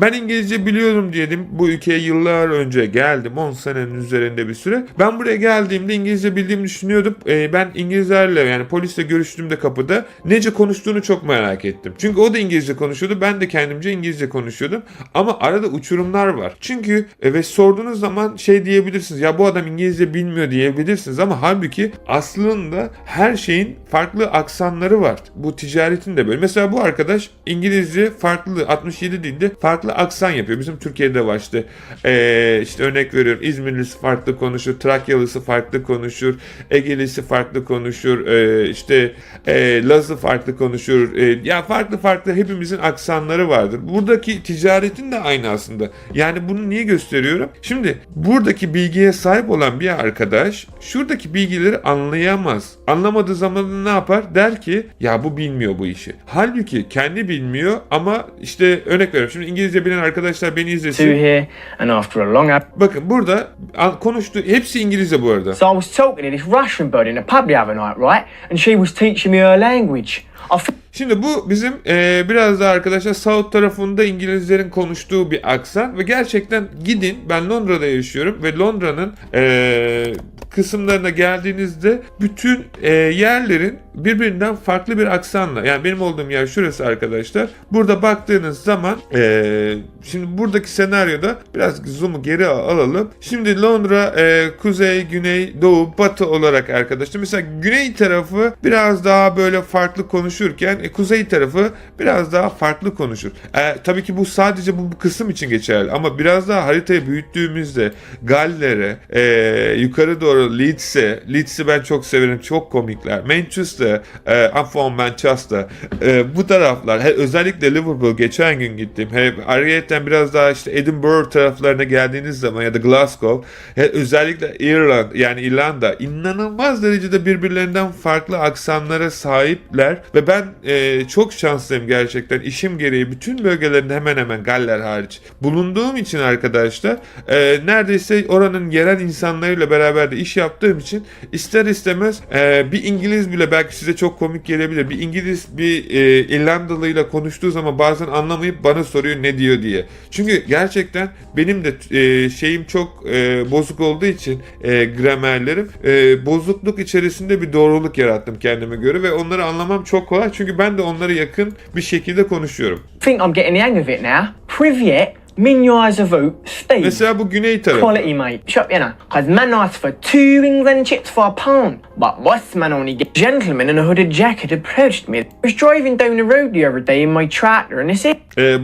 ben İngilizce biliyorum diyelim. Bu ülkeye yıllar önce geldim. 10 senenin üzerinde bir süre. Ben buraya geldiğimde İngilizce bildiğimi düşünüyordum. Ben İngilizlerle, yani polisle görüştüğümde kapıda nece konuştuğunu çok merak ettim. Çünkü o da İngilizce konuşuyordu. Ben de kendimce İngilizce konuşuyordum. Ama arada uçurumlar var. Çünkü ve sorduğunuz zaman şey diyebilirsiniz. Ya bu adam İngilizce bilmiyor diyebilirsiniz. Ama halbuki aslında her şeyin farklı aksanları var. Bu ticaretin de böyle. Mesela bu arkadaş İngilizce farklı 67 dilde farklı aksan yapıyor. Bizim Türkiye'de var işte. İşte örnek veriyorum. İzmirlisi farklı konuşur. Trakyalısı farklı konuşur. Egelisi farklı konuşur. İşte Lazı farklı konuşur. Ya farklı hepimizin aksanları vardır. Buradaki ticaretin de aynı aslında. Yani bunu niye gösteriyorum? Şimdi buradaki bilgiye sahip olan bir arkadaş şuradaki bilgileri anlayamaz. Anlamadığı zaman ne yapar? Der ki ya bu bilmiyor bu işi. Halbuki kendi bilmiyor ama işte örnek veriyorum. Şimdi İngilizce bilen arkadaşlar beni izlesin. Bakın burada konuştuğu hepsi İngilizce bu arada. So I was talking to this Russian bird in the pub the other night, right? And she was teaching me her language. Şimdi bu bizim biraz daha arkadaşlar South tarafında İngilizlerin konuştuğu bir aksan ve gerçekten gidin, ben Londra'da yaşıyorum ve Londra'nın kısımlarına geldiğinizde bütün yerlerin birbirinden farklı bir aksanla, yani benim olduğum yer şurası arkadaşlar. Burada baktığınız zaman şimdi buradaki senaryoda biraz zoom'u geri alalım. Şimdi Londra kuzey, güney, doğu, batı olarak arkadaşlar. Mesela güney tarafı biraz daha böyle farklı konuşurken kuzey tarafı biraz daha farklı konuşur. Tabii ki bu sadece bu kısım için geçerli ama biraz daha haritayı büyüttüğümüzde Galler'e, yukarı doğru Leeds'i ben çok severim. Çok komikler. Manchester, I'm from Manchester. Bu taraflar, özellikle Liverpool geçen gün gittim. Ayrıyeten biraz daha işte Edinburgh taraflarına geldiğiniz zaman ya da Glasgow, özellikle İrlanda inanılmaz derecede birbirlerinden farklı aksanlara sahipler ve ben çok şanslıyım gerçekten. İşim gereği bütün bölgelerin hemen hemen Galler hariç bulunduğum için arkadaşlar neredeyse oranın yerel insanlarıyla beraber de iş yaptığım için ister istemez bir İngiliz bile belki size çok komik gelebilir. Bir İngiliz bir İrlandalıyla konuştuğu zaman bazen anlamayıp bana soruyor ne diyor diye. Çünkü gerçekten benim de şeyim çok bozuk olduğu için gramerlerim bozukluk içerisinde bir doğruluk yarattım kendime göre ve onları anlamam çok kolay. Çünkü ben de onlara yakın bir şekilde konuşuyorum. Think I'm getting the hang of it now. Privyet. Steve. Mesela bu güney tarafı. Quality, mate. Shop, you know. Cause man asked for 2 wings and chips for a pound. But this man only get gentleman in a hooded jacket approached me. I was driving down the road the other day in my tractor and he said...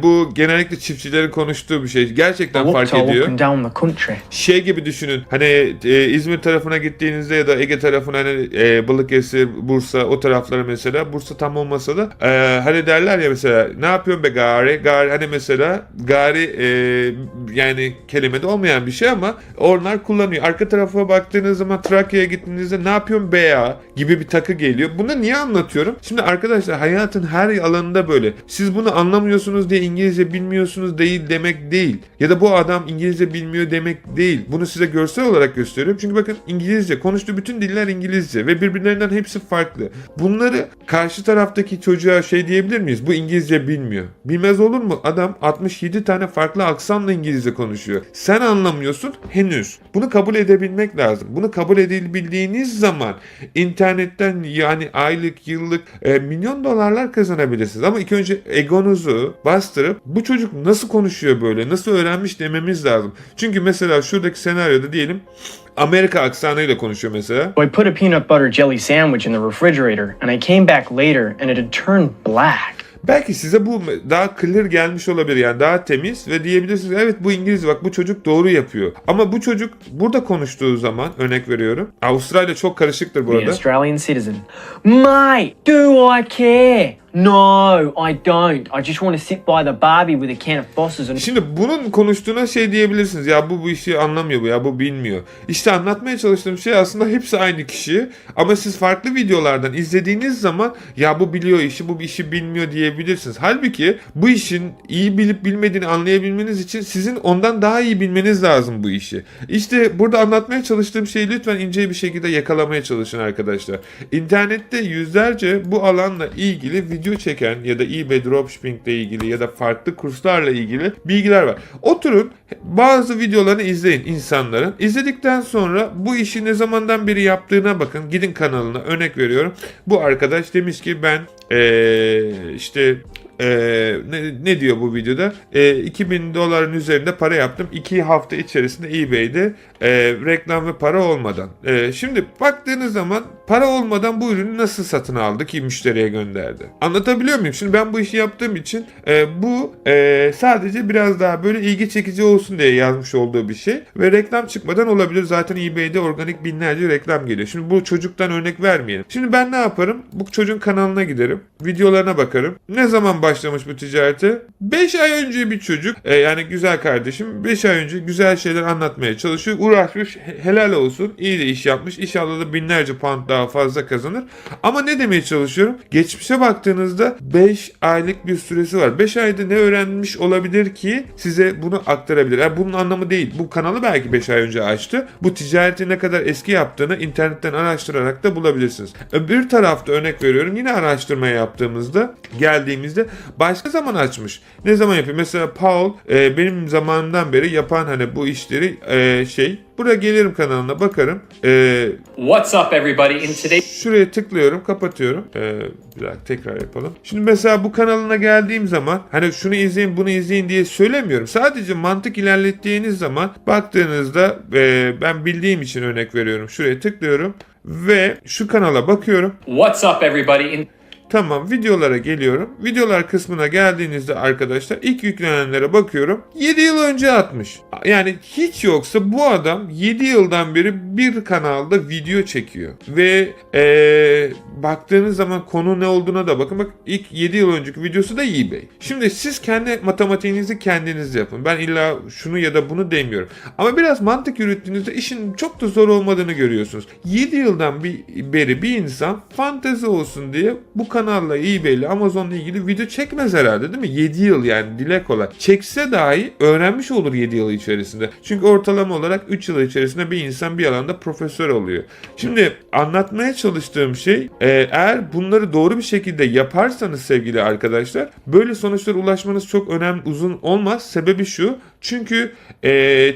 Bu genellikle çiftçilerin konuştuğu bir şey. Gerçekten fark ediyor. Şey gibi düşünün. Hani İzmir tarafına gittiğinizde ya da Ege tarafına hani Balıkesir, Bursa o taraflara mesela. Bursa tam olmasa da hani derler ya mesela ne yapıyorsun be gari? Gari hani mesela gari yani kelimede olmayan bir şey ama onlar kullanıyor. Arka tarafa baktığınız zaman Trakya'ya gittiğinizde ne yapıyorum BA gibi bir takı geliyor. Bunu niye anlatıyorum? Şimdi arkadaşlar hayatın her alanında böyle. Siz bunu anlamıyorsunuz diye İngilizce bilmiyorsunuz değil demek değil. Ya da bu adam İngilizce bilmiyor demek değil. Bunu size görsel olarak gösteriyorum. Çünkü bakın İngilizce, konuştuğu bütün diller İngilizce ve birbirlerinden hepsi farklı. Bunları karşı taraftaki çocuğa şey diyebilir miyiz? Bu İngilizce bilmiyor. Bilmez olur mu? Adam 67 tane farklı aksanla İngilizce konuşuyor. Sen anlamıyorsun henüz. Bunu kabul edebilmek lazım. Bunu kabul edebildiğiniz zaman internetten yani aylık, yıllık milyon dolarlar kazanabilirsiniz. Ama ilk önce egonuzu bastırıp bu çocuk nasıl konuşuyor böyle, nasıl öğrenmiş dememiz lazım. Çünkü mesela şuradaki senaryoda diyelim Amerika aksanıyla konuşuyor mesela. So I put a peanut butter jelly sandwich in the refrigerator, and I came back later, and it had turned black. Belki size bu daha clear gelmiş olabilir, yani daha temiz ve diyebilirsiniz evet bu İngilizce, bak bu çocuk doğru yapıyor. Ama bu çocuk burada konuştuğu zaman, örnek veriyorum, Avustralya çok karışıktır bu The arada. Australian citizen. Mate, do I care? No, I don't. I just want to sit by the Barbie with a can of Foster's and... Şimdi bunun konuştuğuna şey diyebilirsiniz. Ya bu işi anlamıyor bu, ya bu bilmiyor. İşte anlatmaya çalıştığım şey aslında hepsi aynı kişi. Ama siz farklı videolardan izlediğiniz zaman ya bu biliyor işi, bu işi bilmiyor diyebilirsiniz. Halbuki bu işin iyi bilip bilmediğini anlayabilmeniz için sizin ondan daha iyi bilmeniz lazım bu işi. İşte burada anlatmaya çalıştığım şeyi lütfen ince bir şekilde yakalamaya çalışın arkadaşlar. İnternette yüzlerce bu alanla ilgili video çeken ya da eBay dropshipping ile ilgili ya da farklı kurslarla ilgili bilgiler var. Oturun bazı videolarını izleyin insanların. İzledikten sonra bu işi ne zamandan beri yaptığına bakın. Gidin kanalına, örnek veriyorum. Bu arkadaş demiş ki ben işte ne diyor bu videoda? 2000 doların üzerinde para yaptım. 2 hafta içerisinde eBay'de reklam ve para olmadan. Şimdi baktığınız zaman para olmadan bu ürünü nasıl satın aldı ki müşteriye gönderdi? Anlatabiliyor muyum? Şimdi ben bu işi yaptığım için bu sadece biraz daha böyle ilgi çekici olsun diye yazmış olduğu bir şey. Ve reklam çıkmadan olabilir. Zaten eBay'de organik binlerce reklam geliyor. Şimdi bu çocuktan örnek vermeyelim. Şimdi ben ne yaparım? Bu çocuğun kanalına giderim. Videolarına bakarım. Ne zaman başlamış bu ticarete? 5 ay önce bir çocuk, yani güzel kardeşim 5 ay önce güzel şeyler anlatmaya çalışıyor. Uğraşmış, helal olsun. İyi de iş yapmış. İnşallah da binlerce pound daha fazla kazanır. Ama ne demeye çalışıyorum? Geçmişe baktığınızda 5 aylık bir süresi var. 5 ayda ne öğrenmiş olabilir ki size bunu aktarabilir? Yani bunun anlamı değil. Bu kanalı belki 5 ay önce açtı. Bu ticareti ne kadar eski yaptığını internetten araştırarak da bulabilirsiniz. Öbür tarafta örnek veriyorum. Yine araştırma yaptığımızda, geldiğimizde başka zaman açmış. Ne zaman yapıyor? Mesela Paul benim zamanımdan beri yapan hani bu işleri buraya gelirim kanalına bakarım. What's up everybody? In today Şuraya tıklıyorum, kapatıyorum. Bir dakika tekrar yapalım. Şimdi mesela bu kanalına geldiğim zaman hani şunu izleyin, bunu izleyin diye söylemiyorum. Sadece mantık ilerlettiğiniz zaman baktığınızda ben bildiğim için örnek veriyorum. Şuraya tıklıyorum ve şu kanala bakıyorum. What's up everybody? Tamam, videolara geliyorum. Videolar kısmına geldiğinizde arkadaşlar ilk yüklenenlere bakıyorum. 7 yıl önce atmış. Yani hiç yoksa bu adam 7 yıldan beri bir kanalda video çekiyor. Ve baktığınız zaman konu ne olduğuna da bakın. Bak ilk 7 yıl önceki videosu da eBay. Şimdi siz kendi matematiğinizi kendiniz yapın. Ben illa şunu ya da bunu demiyorum. Ama biraz mantık yürüttüğünüzde işin çok da zor olmadığını görüyorsunuz. 7 yıldan beri bir insan fantezi olsun diye bu kanalla, eBay ile, Amazon'la ilgili video çekmez herhalde, değil mi? 7 yıl yani dile kolay. Çekse dahi öğrenmiş olur 7 yıl içerisinde. Çünkü ortalama olarak 3 yıl içerisinde bir insan bir alanda profesör oluyor. Şimdi anlatmaya çalıştığım şey, eğer bunları doğru bir şekilde yaparsanız sevgili arkadaşlar, böyle sonuçlara ulaşmanız çok uzun olmaz. Sebebi şu. Çünkü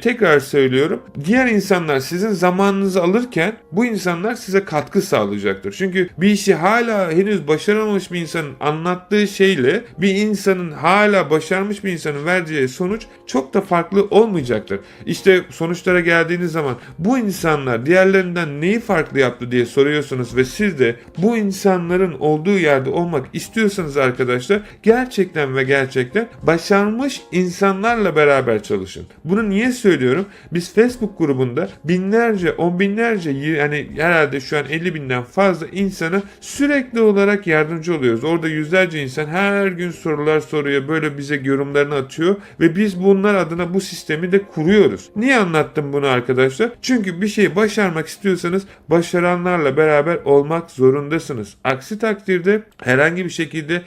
tekrar söylüyorum, diğer insanlar sizin zamanınızı alırken bu insanlar size katkı sağlayacaktır. Çünkü bir işi hala henüz başaramamış bir insanın anlattığı şeyle bir insanın hala başarmış bir insanın vereceği sonuç çok da farklı olmayacaktır. İşte sonuçlara geldiğiniz zaman bu insanlar diğerlerinden neyi farklı yaptı diye soruyorsunuz ve siz de bu insanların olduğu yerde olmak istiyorsanız arkadaşlar, gerçekten ve gerçekten başarmış insanlarla beraber çalışın. Bunu niye söylüyorum? Biz Facebook grubunda binlerce, on binlerce, yani herhalde şu an 50 binden fazla insana sürekli olarak yardımcı oluyoruz. Orada yüzlerce insan her gün sorular soruyor. Böyle bize yorumlarını atıyor ve biz bunlar adına bu sistemi de kuruyoruz. Niye anlattım bunu arkadaşlar? Çünkü bir şeyi başarmak istiyorsanız başaranlarla beraber olmak zorundasınız. Aksi takdirde herhangi bir şekilde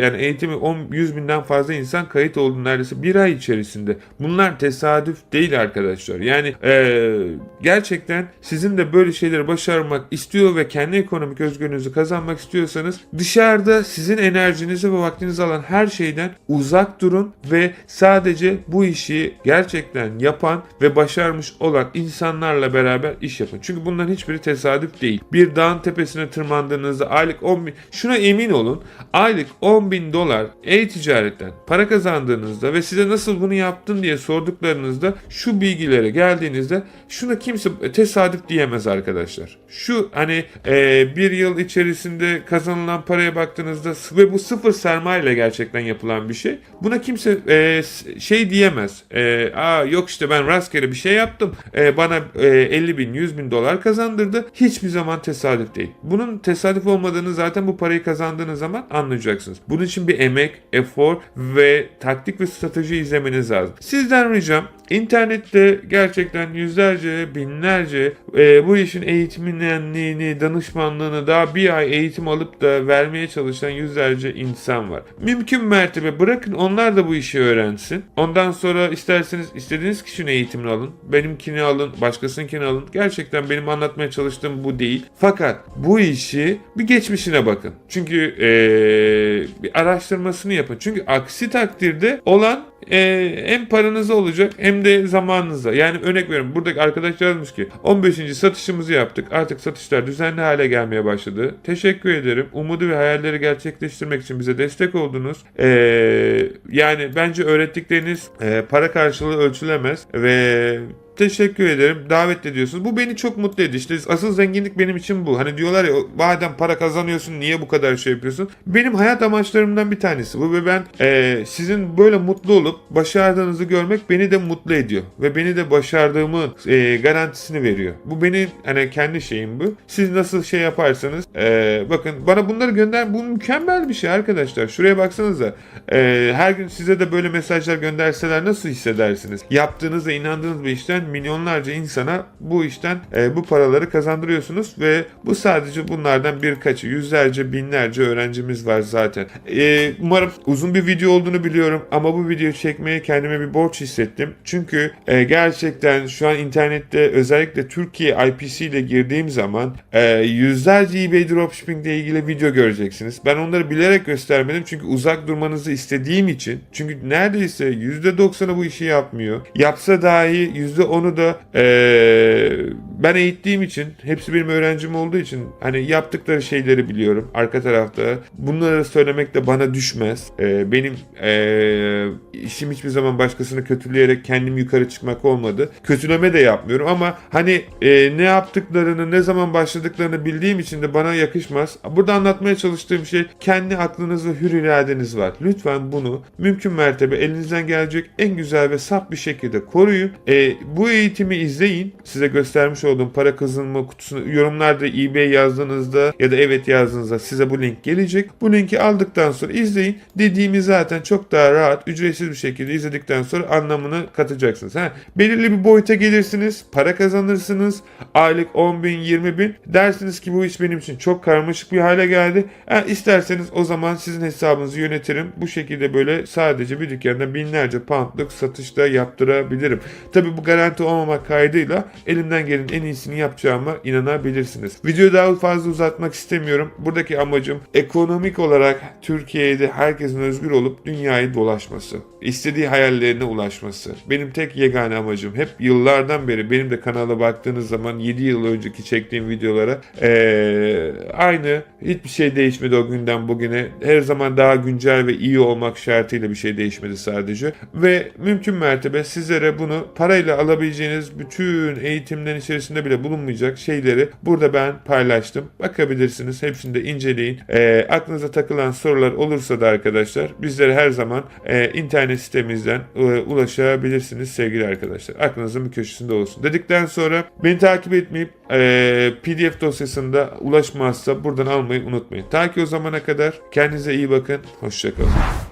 yani eğitimi 100 binden fazla insan kayıt oldu neredeyse bir ay içerisinde. Bunlar tesadüf değil arkadaşlar. Yani gerçekten sizin de böyle şeyleri başarmak istiyor ve kendi ekonomik özgürlüğünüzü kazanmak istiyorsanız dışarıda sizin enerjinizi ve vaktinizi alan her şeyden uzak durun ve sadece bu işi gerçekten yapan ve başarmış olan insanlarla beraber iş yapın. Çünkü bunların hiçbiri tesadüf değil. Bir dağın tepesine tırmandığınızda aylık 10 bin, şuna emin olun, aylık 10 bin dolar e-ticaretten para kazandığınızda ve size nasıl bunu yaptın diye sorduklarınızda şu bilgilere geldiğinizde şuna kimse tesadüf diyemez arkadaşlar. Şu hani bir yıl içerisinde kazanılan paraya baktığınızda ve bu sıfır sermaye ile gerçekten yapılan bir şey. Buna kimse şey diyemez. Yok işte ben rastgele bir şey yaptım. Bana 50 bin, 100 bin dolar kazandırdı. Hiçbir zaman tesadüf değil. Bunun tesadüf olmadığını zaten bu parayı kazandığınız zaman anlayacaksınız. Bunun için bir emek, efor ve taktik ve strateji izlemeniz lazım. Sizden ricam İnternette gerçekten yüzlerce, binlerce bu işin eğitmenliğini, danışmanlığını daha bir ay eğitim alıp da vermeye çalışan yüzlerce insan var. Mümkün mertebe bırakın onlar da bu işi öğrensin. Ondan sonra isterseniz istediğiniz kişinin eğitimini alın. Benimkini alın, başkasınınkini alın. Gerçekten benim anlatmaya çalıştığım bu değil. Fakat bu işi bir geçmişine bakın. Çünkü bir araştırmasını yapın. Çünkü aksi takdirde olan hem paranıza olacak hem de zamanınıza. Yani örnek veriyorum, buradaki arkadaş yazmış ki 15. satışımızı yaptık. Artık satışlar düzenli hale gelmeye başladı. Teşekkür ederim. Umudu ve hayalleri gerçekleştirmek için bize destek oldunuz. Yani bence öğrettikleriniz para karşılığı ölçülemez ve teşekkür ederim. Davet ediyorsunuz. Bu beni çok mutlu ediyor. İşte asıl zenginlik benim için bu. Hani diyorlar ya, madem para kazanıyorsun niye bu kadar şey yapıyorsun? Benim hayat amaçlarımdan bir tanesi bu ve ben sizin böyle mutlu olup başardığınızı görmek beni de mutlu ediyor. Ve beni de başardığımı garantisini veriyor. Bu benim hani kendi şeyim bu. Siz nasıl şey yaparsanız bakın bana bunları gönder. Bu mükemmel bir şey arkadaşlar. Şuraya baksanıza. Her gün size de böyle mesajlar gönderseler nasıl hissedersiniz? Yaptığınız ve inandığınız bir işten milyonlarca insana bu işten bu paraları kazandırıyorsunuz ve bu sadece bunlardan birkaçı. Yüzlerce, binlerce öğrencimiz var zaten. Umarım uzun bir video olduğunu biliyorum ama bu videoyu çekmeye kendime bir borç hissettim. Çünkü gerçekten şu an internette özellikle Türkiye IPC ile girdiğim zaman yüzlerce eBay Dropshipping ile ilgili video göreceksiniz. Ben onları bilerek göstermedim çünkü uzak durmanızı istediğim için. Çünkü neredeyse %90'ı bu işi yapmıyor. Yapsa dahi %10'u da ben eğittiğim için, hepsi benim öğrencim olduğu için hani yaptıkları şeyleri biliyorum arka tarafta. Bunları söylemek de bana düşmez. Benim işim hiçbir zaman başkasını kötüleyerek kendim yukarı çıkmak olmadı. Kötüleme de yapmıyorum ama hani ne yaptıklarını, ne zaman başladıklarını bildiğim için de bana yakışmaz. Burada anlatmaya çalıştığım şey, kendi aklınız ve hür iradeniz var. Lütfen bunu mümkün mertebe elinizden gelecek en güzel ve saf bir şekilde koruyun. Bu eğitimi izleyin. Size göstermiş olduğum para kazanma kutusunu yorumlarda eBay yazdığınızda ya da evet yazdığınızda size bu link gelecek. Bu linki aldıktan sonra izleyin. Dediğimi zaten çok daha rahat, ücretsiz bir şekilde izledikten sonra anlamını katacaksınız. Belirli bir boyuta gelirsiniz, para kazanırsınız. Aylık 10 bin, 20 bin. Dersiniz ki bu iş benim için çok karmaşık bir hale geldi. İsterseniz o zaman sizin hesabınızı yönetirim. Bu şekilde böyle sadece bir dükkanda binlerce poundluk satışta yaptırabilirim. Tabi bu garanti olmamak kaydıyla elimden gelen en iyisini yapacağıma inanabilirsiniz. Videoyu daha fazla uzatmak istemiyorum. Buradaki amacım ekonomik olarak Türkiye'de herkesin özgür olup dünyayı dolaşması. İstediği hayallerine ulaşması. Benim tek yegane amacım. Hep yıllardan beri benim de kanala baktığınız zaman 7 yıl önceki çektiğim videolara aynı. Hiçbir şey değişmedi o günden bugüne. Her zaman daha güncel ve iyi olmak şartıyla bir şey değişmedi sadece. Ve mümkün mertebe sizlere bunu parayla alabileceğiniz bütün eğitimlerin içerisinde içerisinde bile bulunmayacak şeyleri burada ben paylaştım. Bakabilirsiniz. Hepsini de inceleyin. Aklınıza takılan sorular olursa da arkadaşlar bizlere her zaman internet sitemizden ulaşabilirsiniz sevgili arkadaşlar. Aklınızın bir köşesinde olsun. Dedikten sonra beni takip etmeyip PDF dosyasında ulaşmazsa buradan almayı unutmayın. Ta ki o zamana kadar kendinize iyi bakın. Hoşça kalın.